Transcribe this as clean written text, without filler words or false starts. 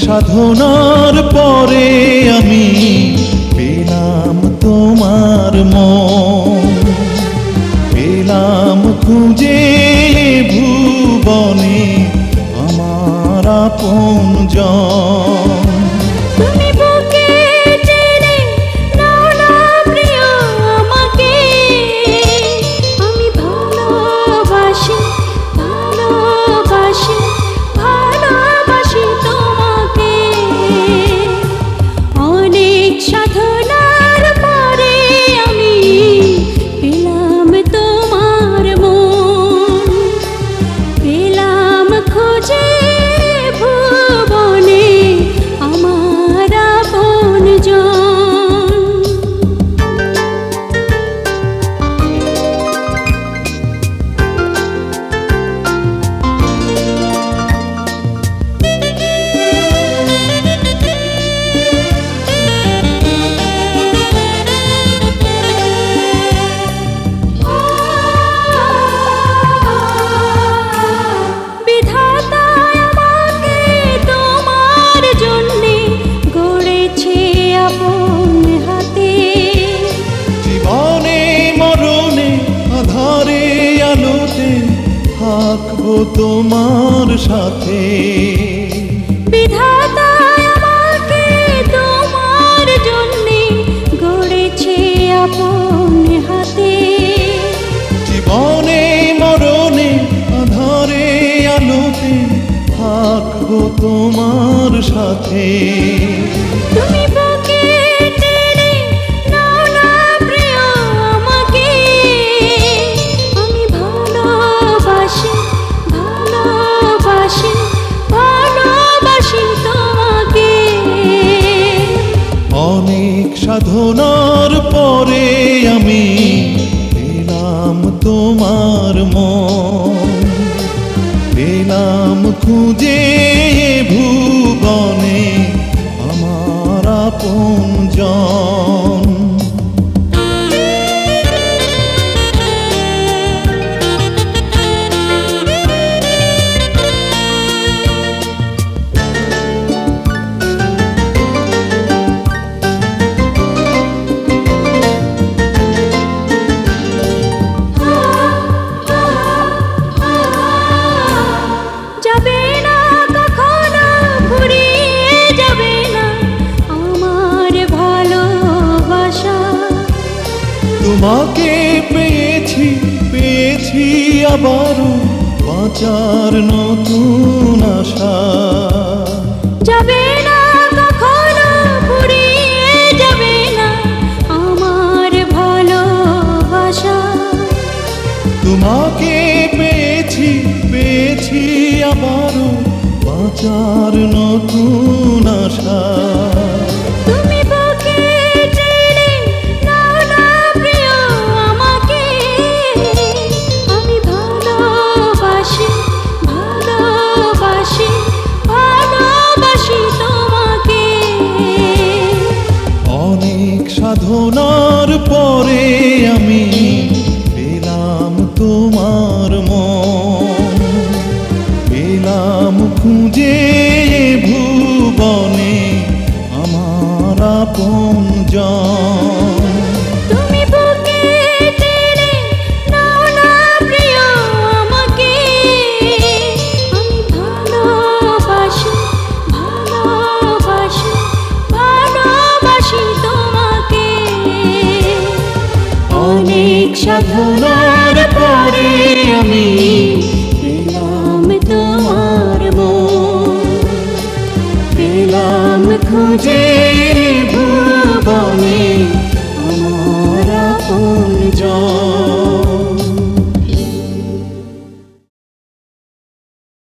সাধনার পরে আমি পেলাম তোমার মন, পেলাম খুঁজে ভুবনে আমার আপনজন। তুমি বুকে টেনে নাও না প্রিয় আমাকে, আমি ভালোবাসি ভালোবাসি ভালোবাসি তোমাকে। অনেক সাধনার পরে আমি পেলাম তোমার মন, পেলাম খুঁজে ভুবনে আমার আপনজন। বিধাতা আমাকে তোমার জন্যে গড়েছে আপন হাতে, জীবনে মরণে আধারে আলোতে থাকবো তোমার সাথে। বিধাতা আমাকে তোমার জন্যে গড়েছে আপন হাতে, জীবনে মরণে আধারে আলোতে থাকবো তোমার সাথে। তুমি বুকে টেনে নাও না প্রিয় আমাকে, আমি ভালোবাসি ভালোবাসি ভালোবাসি তোমাকে। অনেক সাধনার পরে আমি পেলাম তোমার মন, পেলাম খুঁজে ভুবনে আমার আপনজন। যাবে না কখনো ফুরিয়ে যাবে না আমার ভালোবাসা, তোমাকে পেয়েছি পেয়েছি আবারও বাঁচার নতুন আশা। যাবে না কখনো ফুরিয়ে যাবে না আমার ভালোবাসা, তোমাকে পেয়েছি পেয়েছি আবারও বাঁচার নতুন আশা। তুমি বুকে টেনে নাও না প্রিয় আমাকে, আমি ভালোবাসি ভালোবাসি ভালোবাসি তোমাকে। অনেক সাধনার পরে আমি পেলাম তোমার মন, পেলাম খুঁজে ভুবনে আমার আপনজন। তুমি বুকে টেনে নাও না প্রিয় আমাকে, আমি ভালোবাসি ভালোবাসি ভালোবাসি তোমাকে। অনেক সাধনার পরে আমি পেলাম তোমার মন, পেলাম খুঁজে ভুবনে আমার আপনজন।